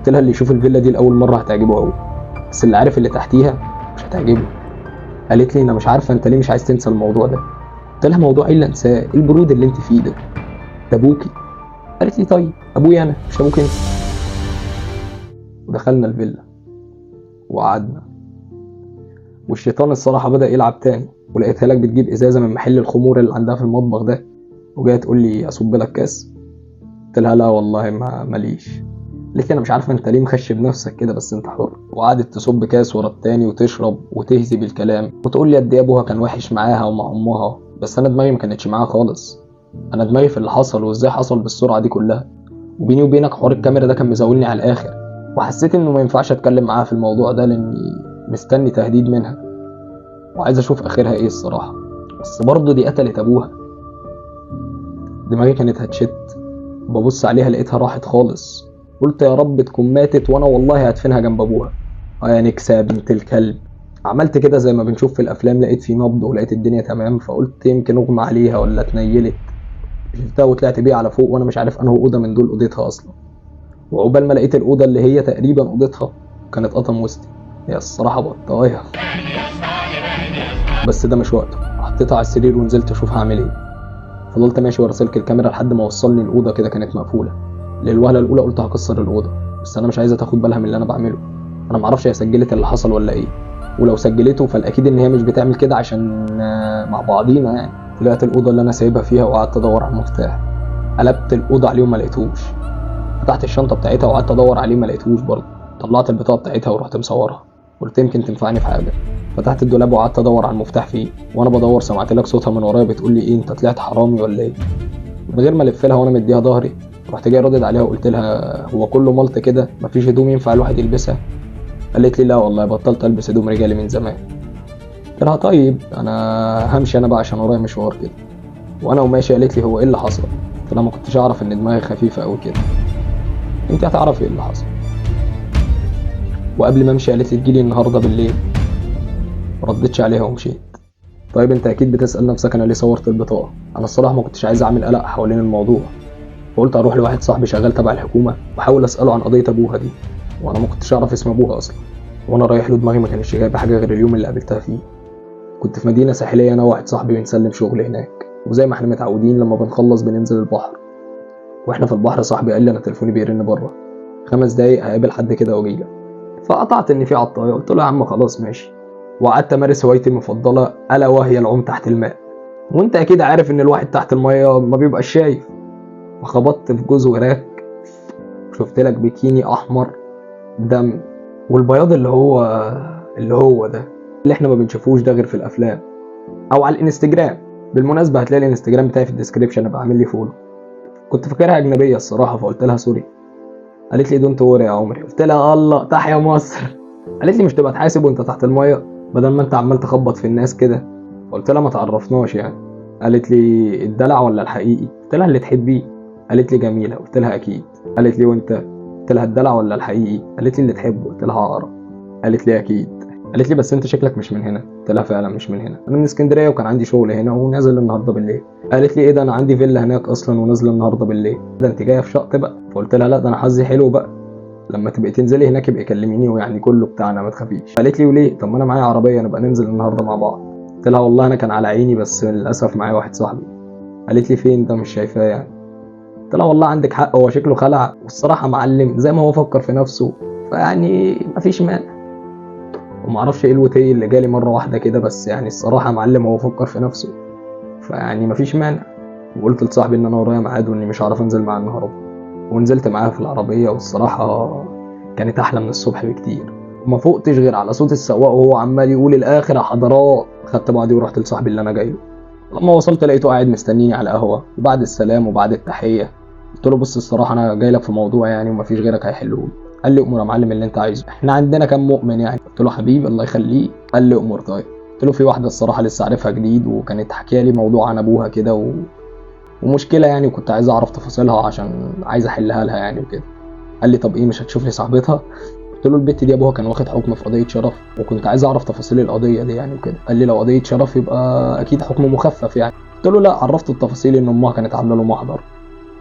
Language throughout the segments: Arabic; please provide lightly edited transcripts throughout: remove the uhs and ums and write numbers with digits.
قلت لها اللي يشوف الفيلا دي لاول مره هتعجبه قوي، بس اللي عارف اللي تحتيها مش هتعجبه. قالت لي انا مش عارفه انت ليه مش عايز تنسى الموضوع ده. قلت لها موضوع ايه اللي انساه؟ ايه البرود اللي انت فيه ده ابوكي. قالت لي طيب ابويا انا مش ابوك انت. ودخلنا الفيلا وقعدنا، والشيطان الصراحه بدا يلعب تاني، ولقيتها لك بتجيب ازازه من محل الخمور اللي عندها في المطبخ ده، وجايه تقول لي اصب لك كاس. قلت لها لا والله ما ماليش. قالت لي انا مش عارفه انت ليه مخشب نفسك كده، بس انت حر. وقعدت تصب كاس ورا التاني وتشرب وتهزي بالكلام وتقول لي قد ايه ابوها كان وحش معاها ومع امها، بس انا دماغي ما كانتش معاها خالص. انا دماغي في اللي حصل وازاي حصل بالسرعه دي كلها. وبيني وبينك حوار الكاميرا ده كان مزاولني على الاخر، وحسيت انه ما ينفعش اتكلم معاها في الموضوع ده لاني مستني تهديد منها وعايز اشوف اخرها ايه الصراحه. بس برضه دي قتلت ابوها. دماغي كانت هتشت، ببص عليها لقيتها راحت خالص. قلت يا رب تكون ماتت وانا والله هدفنها جنب ابوها. يا نكسة يا بنت الكلب. عملت كده زي ما بنشوف في الافلام، لقيت في نبض ولقيت الدنيا تمام، فقلت يمكن اغمى عليها ولا اتنيلت. شلتها وطلعت بيها على فوق وانا مش عارف انه اوضه من دول اوضتها اصلا. وعقبال ما لقيت الاوضه اللي هي تقريبا اوضتها كانت قطم وسطي. هي الصراحه بطايه، بس ده مش وقته. حطيتها على السرير ونزلت اشوف هعمل ايه. فضلت ماشي ورا سلك الكاميرا لحد ما وصلني الاوضه كده كانت مقفوله. للوهله الاولى قلت هكسر الاوضه، بس انا مش عايزه تاخد بالها من اللي انا بعمله. انا معرفش هي سجلت اللي حصل ولا ايه، ولو سجلته فالاكيد ان هي مش بتعمل كده عشان مع بعضينا يعني. طلعت الاوضه اللي انا سايبها فيها وقعدت ادور على المفتاح. قلبت الاوضه عليه وما لقيتهوش. فتحت الشنطه بتاعتها وقعدت ادور عليه ما لقيتهوش برضه. طلعت البطاقه بتاعتها ورحت مصورها، قلت يمكن تنفعني في حاجه. فتحت الدولاب وقعدت ادور على المفتاح فيه، وانا بدور سمعت لك صوتها من ورايا بتقول لي ايه انت طلعت حرامي ولا ايه. من غير ما الف لها وانا مديها ظهري رحت جاي ردد عليها وقلت لها هو كله ملط كده مفيش هدوم ينفع الواحد يلبسها. قالت لي لا والله بطلت البس هدوم رجالي من زمان. قلت لها طيب انا همشي انا بقى عشان ورايا مشوار كده. وانا وماشي قالت لي هو ايه اللي حصل؟ قلت لها ما كنتش اعرف ان دماغي خفيفه قوي كده، انت هتعرفي ايه اللي حصل. وقبل ما امشي قالت لي تجيلي النهارده بالليل. ردتش عليها ومشيت. طيب انت اكيد بتسال نفسك انا ليه صورت البطاقه. انا الصراحه ما كنتش عايز اعمل قلق حوالين الموضوع، فقلت اروح لواحد صاحبي شغال تبع الحكومه واحاول اساله عن قضيه ابوها دي، وانا ما كنتش اعرف اسم ابوها اصلا. وانا رايح له دماغي ما كانتش جايبه حاجه غير اليوم اللي قابلتها فيه. كنت في مدينه ساحليه انا وواحد صاحبي بنسلم شغل هناك، وزي ما احنا متعودين لما بنخلص بننزل البحر. واحنا في البحر صاحبي قال لي انا تليفوني بيرن بره، 5 دقايق هقابل حد كده واجيلك. فقطعت ان في عطايه، قلت له يا عم خلاص ماشي. وقعدت امارس هوايتي المفضله الا وهي العوم تحت الماء. وانت اكيد عارف ان الواحد تحت الميه ما بيبقاش شايف. وخبطت في جوز وراك، شفت لك بيكيني احمر دم، والبياض اللي هو ده اللي احنا ما بنشوفوش ده غير في الافلام او على الانستجرام. بالمناسبه هتلاقي الانستجرام بتاعي في الديسكريبشن، ابقى اعمل لي فولو. كنت فاكرها اجنبيه الصراحه فقلت لها سوري. قالت لي دونت وري يا عمري. قلت لها الله تحيا مصر. قالت لي مش تبقى تحاسب وانت تحت الميه بدل ما انت عمال تخبط في الناس كده. قلت لها ما تعرفناش يعني. قالت لي الدلع ولا الحقيقي؟ قلت لها اللي تحبيه. قالت لي جميله. قلت لها اكيد. قالت لي وانت؟ قلت لها الدلع ولا الحقيقي؟ قالت لي اللي تحبه. قلت لها اقرا. قالت لي اكيد. قالت لي بس انت شكلك مش من هنا. قلت لها فعلا مش من هنا، انا من اسكندريه وكان عندي شغل هنا ونازل النهارده بالليل. قالت لي ايه ده انا عندي فيلا هناك اصلا ونازله النهارده بالليل، ده انت جايه في شقط بقى. فقلت لها لا ده انا حظي حلو بقى، لما تبقي تنزلي هناك يبقى كلميني ويعني كله بتاعنا ما تخافيش. قالت لي وليه؟ طب ما انا معايا عربيه نبقى ننزل النهارده مع بعض. قلت لها والله انا كان على عيني بس للاسف معايا واحد صاحبي. قالت لي فين ده مش شايفاه يعني؟ قلت لها والله عندك حق هو شكله خلع والصراحه معلم زي ما هو فكر في نفسه، فيعني مفيش مانع. ومعرفش ايه الوتي اللي جالي مره واحده كده، بس يعني الصراحه معلم هو فكر في نفسه، فيعني مفيش مانع. وقلت لصاحبي ان انا ورايا ميعاد واني مش هعرف انزل معاه النهارده، ونزلت معاها في العربيه والصراحه كانت احلى من الصبح بكتير. وما فوقتش غير على صوت السواق وهو عمال يقول الاخر يا حضرات. خدت بعضي ورحت لصاحبي اللي انا جاي له. لما وصلت لقيته قاعد مستنيني على القهوه، وبعد السلام وبعد التحيه قلت له بص الصراحه انا جاي لك في موضوع يعني ومفيش غيرك هيحلهولي. قال لي امر يا معلم اللي انت عايزه، احنا عندنا كام مؤمن يعني. قلت له حبيبي الله يخليك. قال لي امر طيب. قلت له في واحده الصراحه لسه عارفها جديد وكانت حكيه لي موضوع عن ابوها كده ومشكله يعني، وكنت عايز اعرف تفاصيلها عشان عايز احلها لها يعني وكده. قال لي طب ايه مش هتشوف لي صاحبتها؟ قلت له البت دي ابوها كان واخد حكم في قضيه شرف وكنت عايز اعرف تفاصيل القضيه دي يعني وكده. قال لي لو قضيه شرف يبقى اكيد حكم مخفف يعني. قلت له لا، عرفت التفاصيل ان امها كانت عامله له محضر.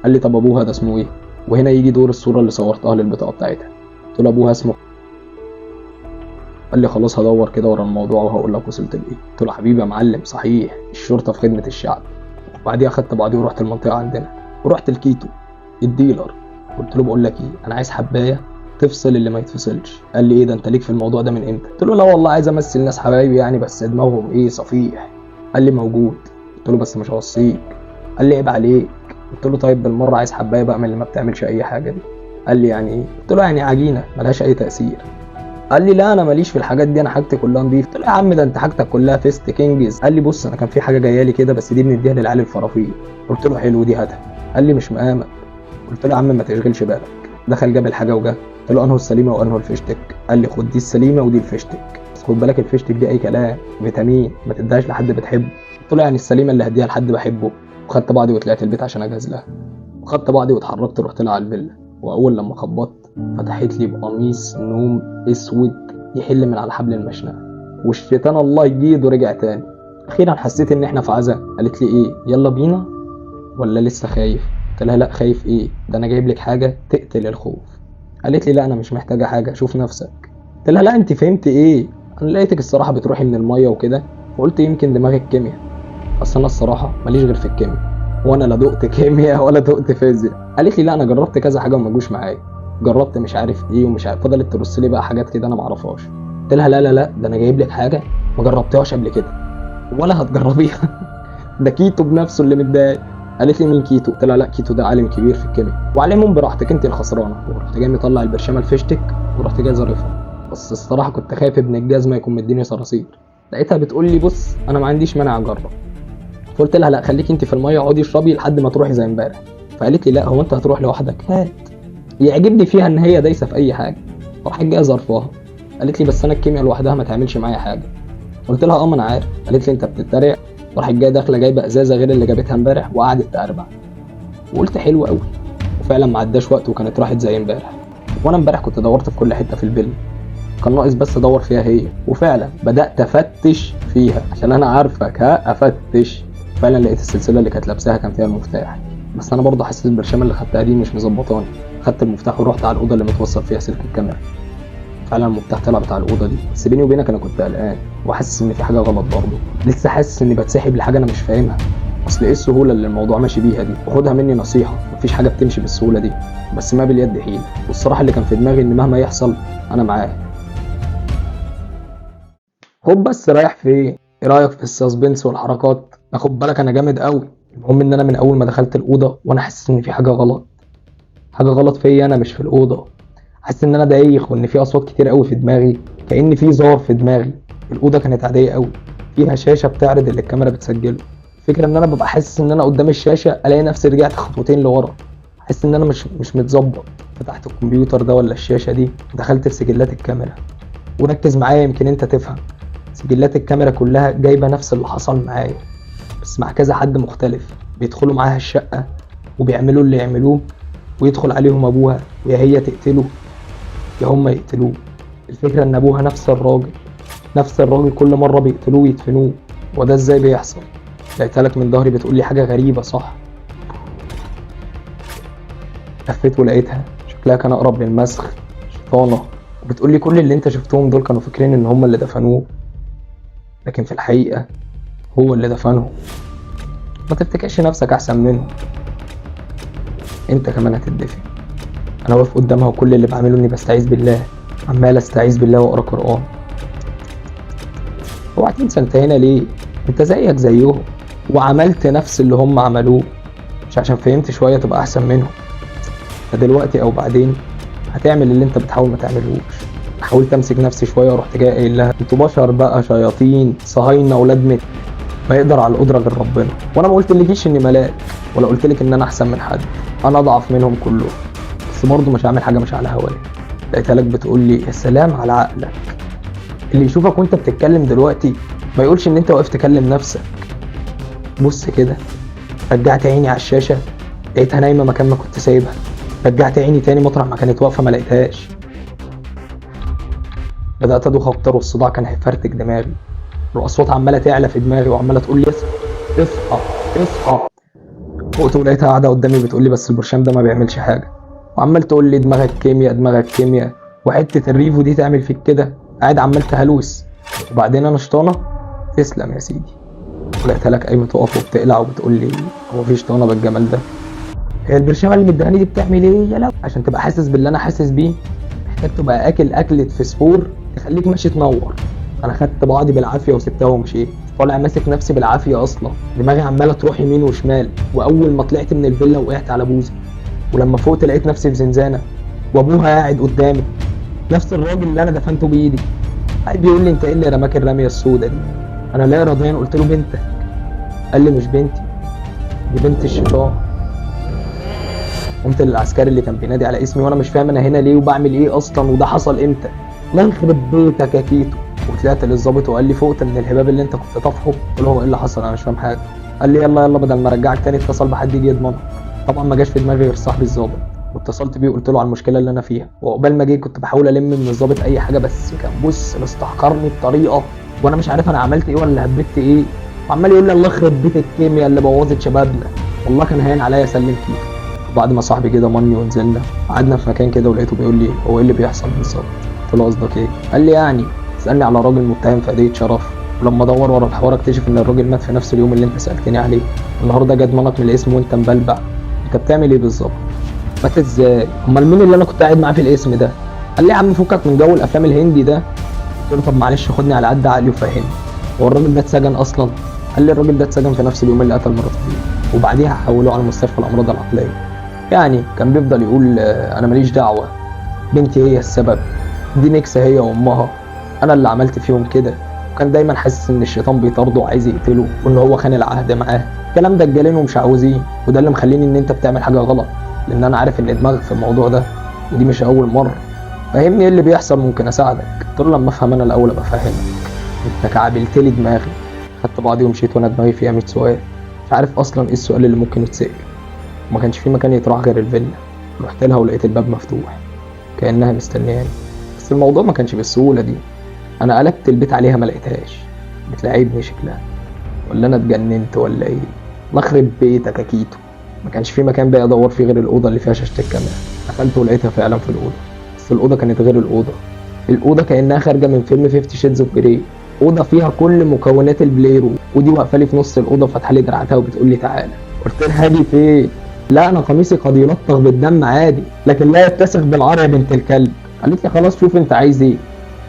قال لي طب ابوها ده اسمه ايه؟ وهنا يجي دور الصوره اللي صورتها للبطاقه بتاعتها. قلت له ابوها اسمه. قال لي خلاص هدور كده ورا الموضوع وهقول لك وصلت لايه. قلت له حبيبي يا معلم، صحيح الشرطه في خدمه الشعب. وبعديها خدت بعضي ورحت المنطقه عندنا ورحت الكيتو الديلر. قلت له بقول لك ايه، انا عايز حبايه تفصل اللي ما يتفصلش. قال لي ايه ده، انت ليك في الموضوع ده من امتى؟ قلت له لا والله عايز امثل ناس حبايبي يعني، بس دماغهم ايه صفيح. قال لي موجود. قلت له بس مش هوصيك. قال لي عيب عليك. قلت له طيب بالمره عايز حبايه بقى من اللي ما بتعملش اي حاجه دي. قال لي يعني ايه؟ قلت له يعني عجينه ملهاش اي تاثير. قال لي لا انا ماليش في الحاجات دي، انا حاجتي كلها نضيف. قلت له يا عم ده انت حاجتك كلها فيست كينجز. قال لي بص انا كان في حاجه جايه لي كده بس دي بنديها للعيال الفرافير. قلت له حلو دي هاتها. قال لي مش مقامك. قلت له يا عم ما تشغلش بالك. دخل جاب الحاجه وجا. قلت له انه السليمه وانه الفيشتك. قال لي خد دي السليمه ودي الفيشتك، بس خد بالك الفيشتك دي اي كلام، فيتامين ما تديهاش لحد بتحبه. قلت له يعني السليمه اللي هديها لحد بحبه. وخدت بعضي وطلعت البيت عشان اجهز لها. وخدت بعضي واتحركت رحت لها على الفيلا. واول لما خبطت فتحت لي بقميص نوم اسود يحل من على حبل المشنقه، والشيطان الله يجيد ورجع تاني. اخيرا حسيت ان احنا في عزا. قالت لي ايه يلا بينا ولا لسه خايف؟ قلت لها لا خايف ايه، ده انا جايب لك حاجه تقتل الخوف. قالت لي لا انا مش محتاجه حاجه، شوف نفسك. قلت لها لا انت فهمت ايه، انا لقيتك الصراحه بتروحي من الميه وكده وقلت يمكن دماغك كيمياء. اصل انا الصراحه ماليش غير في الكيمياء، وانا لا دقت كيمياء ولا دقت فيزياء. قالت لي لا انا جربت كذا حاجه وما جوش معايا، جربت مش عارف ايه ومش عارف، فضلت ترص لي بقى حاجات كده انا ما اعرفهاش. قلت لها لا لا لا ده انا جايب لك حاجه ما جربتهاش قبل كده ولا هتجربيها. ده كيتو بنفسه اللي متضايق. قالت لي مين كيتو؟ قلت لها لا كيتو ده عالم كبير في الكيمياء، وعلى العموم براحتك انت الخسرانه. ورحت جاي مطلع البرشامه الفيشتك ورحت جاي ظريفها، بس الصراحه كنت خايف ابن الجزمه يكون مديني صراصير. لقيتها بتقول لي بص انا ما عنديش مانع اجرب. فقلت لها لا خليكي انت في الميه اقعدي اشربي لحد ما تروحي زي امبارح. فقالت لي لا هو انت هتروح لوحدك؟ هات. يعجبني فيها ان هي دايسه في اي حاجه. راحت جايه ظرفاها. قالت لي بس انا الكيمياء لوحدها ما تعملش معايا حاجه. قلت لها اه ما انا عارف. قالت لي انت بتتريق. وراحت جايه داخله جايبه ازازه غير اللي جابتها امبارح وقعدت تقربع. وقلت حلو قوي. وفعلا ما عداش وقت وكانت راحت زي امبارح. وانا امبارح كنت دورت في كل حته في الفيلا، كان ناقص بس ادور فيها هي. وفعلا بدات افتش فيها عشان انا عارفك ها افتش. فعلا لقيت السلسله اللي كانت لابساها كان فيها المفتاح، بس انا برضه حسيت البرشامه اللي خدتها دي مش مظبطاني. خدت المفتاح ورحت على الاوضه اللي متوصل فيها سلك الكاميرا. فعلا المفتاح طلع بتاع الاوضه دي، بس بيني وبينك انا كنت قلقان وحاسس ان في حاجه غلط برضه. لسه حاسس اني بتسحب لحاجه انا مش فاهمها. اصل ايه السهوله اللي الموضوع ماشي بيها دي؟ وخدها مني نصيحه، مفيش حاجه بتمشي بالسهوله دي، بس ما باليد حيله. والصراحه اللي كان في دماغي ان مهما يحصل انا معاه. خد بس رايح فين؟ ايه رايك في السسبنس والحركات؟ اخد بالك انا جامد قوي. المهم ان انا من اول ما دخلت الاوضه وانا حاسس ان في حاجه غلط، حاجه غلط فيا انا مش في الاوضه. حاسس ان انا دايخ وان في اصوات كتير قوي في دماغي، كأن في زار في دماغي. الاوضه كانت عاديه قوي، فيها شاشه بتعرض اللي الكاميرا بتسجله. الفكره ان انا ببقى حاسس ان انا قدام الشاشه الاقي نفسي رجعت خطوتين لورا، احس ان انا مش متظبط. فتحت الكمبيوتر ده ولا الشاشه دي، دخلت في سجلات الكاميرا. وركز معايا يمكن انت تفهم. سجلات الكاميرا كلها جايبه نفس اللي حصل معايا، بس مع كذا حد مختلف بيدخلوا معاها الشقه وبيعملوا اللي يعملوه، ويدخل عليهم ابوها ويا هي تقتله يا هم يقتلوه. الفكره ان ابوها نفس الراجل كل مره بيقتلوه ويدفنوه. وده ازاي بيحصل؟ لقيتها لك من ظهري بتقول لي حاجه غريبه صح؟ لفيت ولقيتها شكلها كان اقرب للمسخ، شيطانه، وبتقول لي كل اللي انت شفتهم دول كانوا فاكرين ان هم اللي دفنوه، لكن في الحقيقه هو اللي دفنهم. ما تفتكرش نفسك احسن منه، انت كمان هتدفن. انا واقف قدامها وكل اللي بعمله اني بستعيذ بالله، عمال استعيذ بالله واقرا قران. اوعى تنسى انت هنا ليه، انت زيك زيهم وعملت نفس اللي هم عملوه، مش عشان فهمت شويه تبقى احسن منهم. فدلوقتي او بعدين هتعمل اللي انت بتحاول ما تعملهوش. حاولت امسك نفسي شويه ورحت جاي قايل لها انتوا بشر بقى، شياطين صهاينه اولاد مت، ما يقدر على القدره غير ربنا. وانا ما قلتلكيش اني ملاك ولا قلتلك ان انا احسن من حد، انا اضعف منهم كلهم، بس برضه مش هعمل حاجه مش على هوايا. لقيتها لك بتقول لي يا سلام على عقلك، اللي يشوفك وانت بتتكلم دلوقتي ما يقولش ان انت واقف تكلم نفسك. بص كده. رجعت عيني على الشاشه لقيتها نايمه مكان ما كنت سايبها. رجعت عيني تاني مطرح ما كانت واقفه ما لقيتهاش. بدات ادوخ اكتر والصداع كان هيفرتك دماغي، والاصوات عماله تعلى في دماغي وعماله تقول لي اصحى اصحى اصحى. فقت ولقيتها قاعده قدامي بتقول لي بس البرشام ده ما بيعملش حاجه، وعمال تقول لي دماغك كيمياء دماغك كيمياء. وحته الريفو دي تعمل فيك كده، قاعد عمال تهلوس. وبعدين انا شطانه، تسلم يا سيدي. ولقيتها لك قايمه تقف وبتقلع وبتقول لي هو في شطانه بالجمال ده؟ هي البرشامه اللي مدهاني دي بتعمل ايه يا لو؟ عشان تبقى حاسس باللي انا حاسس بيه محتاج تبقى اكل اكله فسفور تخليك ماشي تنور. انا خدت بعضي بالعافيه وسبتها ومشيت، طالع ماسك نفسي بالعافيه، اصلا دماغي عماله تروح يمين وشمال. واول ما طلعت من الفيلا وقعت على بوزي، ولما فوقت لقيت نفسي في زنزانه وابوها قاعد قدامي، نفس الراجل اللي انا دفنته بايدي. قاعد بيقول لي انت ايه اللي رماك الرميه السودا دي؟ انا لا راضيا قلت له بنتك. قال لي مش بنتي، دي بنت الشيطان. قمت للعسكري اللي كان بينادي على اسمي وانا مش فاهم انا هنا ليه وبعمل ايه اصلا وده حصل امتى. الله يخرب بيتك يا كيتو. وطلعت للظابط وقال لي فوقت من الهباب اللي انت كنت طافحه؟ قلت له هو ايه اللي حصل؟ انا مش فاهم حاجه. قال لي يلا يلا بدل ما ارجعك تاني اتصل بحد يجي يضمنك. طبعا ما جاش في دماغي غير صاحبي الظابط، واتصلت بيه وقلت له على المشكله اللي انا فيها. وعقبال ما جه كنت بحاول الم من الظابط اي حاجه، بس كان بص مستحقرني بطريقه وانا مش عارف انا عملت ايه ولا هبت ايه. وعمال يقول لي الله يخرب بيت الكيمياء اللي بوظت شبابنا. والله كان هين عليا اسلم كيتو. وبعد ما صاحبي كده ضمني ونزلنا قعدنا في مكان كده، ولقيته بيقول لي هو ايه اللي بيحصل بالظبط؟ قلت له قصدك ايه؟ قال لي يعني سالني على راجل متهم في قضيه شرف، ولما ادور ورا الحوار اكتشف ان الراجل مات في نفس اليوم اللي انت سالتني عليه. النهارده جه ضمنك من الاسم وانت مبلبع. انت بتعمل ايه بالظبط؟ مات ازاي؟ امال مين اللي انا كنت قاعد معاه في الاسم ده؟ قال لي يا عم فكك من جو الافلام الهندي ده. قلت له طب معلش خدني على قد عقلي وفهمني، هو الراجل ده اتسجن اصلا؟ قال لي الراجل ده اتسجن في نفس اليوم اللي قتل مراته فيه، وبعديها حولوه على مستشفى الامراض العقليه. يعني كان بيفضل يقول انا ماليش دعوه، بنتي هي السبب، دي نكسه هي وامها، انا اللي عملت فيهم كده. وكان دايما حاسس ان الشيطان بيطارده وعايز يقتله وان هو خان العهد معاه. الكلام ده الجالين ومش عاوزين، وده اللي مخليني ان انت بتعمل حاجه غلط، لان انا عارف ان دماغك في الموضوع ده ودي مش اول مره. فهمني ايه اللي بيحصل ممكن اساعدك. قلت له لما افهم انا الاول ابقى فاهمك. انت كعبلت لي دماغي. خدت بعضي ومشيت وانا دماغي فيها 100 سؤال، مش عارف اصلا ايه السؤال اللي ممكن يتسال. وما كانش في مكان يتراح غير الفيلا. رحت لها ولقيت الباب مفتوح كانها مستنياني، بس الموضوع ما كانش بالسهوله دي. انا قلبت البيت عليها ما لقيتهاش، بتلاعبني شكلها، ولا انا اتجننت ولا ايه؟ مخرب بيتك يا كيتو. ما كانش في مكان بقى ادور فيه غير الاوضه اللي فيها شاشه الكاميرا. دخلت ولقيتها فعلا في الاوضه، بس الاوضه كانت غير الاوضه كانها خارجه من فيلم 50 شيدز اوف جراي. اوضه فيها كل مكونات البلاي روم، ودي واقفه لي في نص الاوضه فاتحه لي دراعتها وبتقول لي تعالى. قلت لها هاجي فين؟ لا انا قميصي قد يلطخ بالدم عادي لكن لا يتسخ بالعار يا بنت الكلب. قالت لي خلاص شوف انت عايز ايه.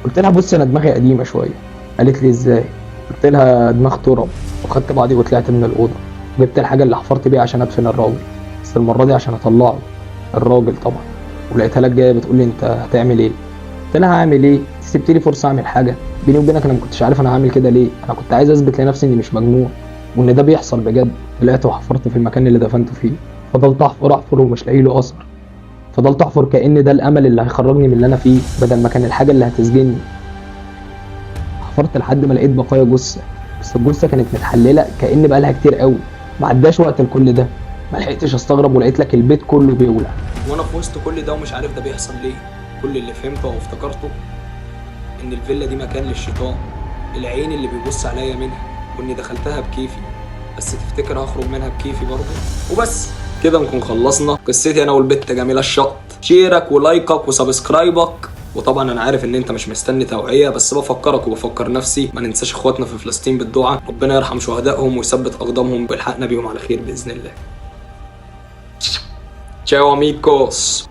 قلت لها بص انا دماغي قديمه شويه. قالت لي ازاي؟ قلت لها دماغ تراب. وخدت بعضي وطلعت من الاوضه، جبت الحاجه اللي حفرت بيها عشان ادفن الراجل، بس المره دي عشان اطلعه الراجل طبعا. ولقيتها لك جايه بتقول لي انت هتعمل ايه؟ قلت لها هعمل ايه؟ سبت لي فرصه اعمل حاجه؟ بيني وبينك انا ما كنتش عارف انا هعمل كده ليه. انا كنت عايز اثبت لنفسي اني مش مجنون وان ده بيحصل بجد. طلعت وحفرت في المكان اللي دفنته فيه، فضلت احفر ومش لاقي له اثر. فضلت احفر كأن ده الامل اللي هيخرجني من اللي انا فيه بدل ما كان الحاجه اللي هتسجني. حفرت لحد ما لقيت بقايا جثه، بس الجثه كانت متحلله كأن بقالها كتير قوي. ما عداش وقت لكل ده، ما لحقتش استغرب ولقيت لك البيت كله بيولع وانا في وسط كل ده ومش عارف ده بيحصل ليه. كل اللي فهمته وافتكرته ان الفيلا دي مكان للشيطان، العين اللي بيبص عليا منها، واني دخلتها بكيفي، بس تفتكر هخرج منها بكيفي برضه؟ وبس كده نكون خلصنا قصتي انا والبت جميله الشط. شيرك ولايكك وسبسكرايبك. وطبعا انا عارف ان انت مش مستني توعيه، بس بفكرك وبفكر نفسي ما ننساش اخواتنا في فلسطين بالدعاء، ربنا يرحم شهدائهم ويثبت اقدامهم ويلحقنا بيهم على خير باذن الله. تشاو اميكوس.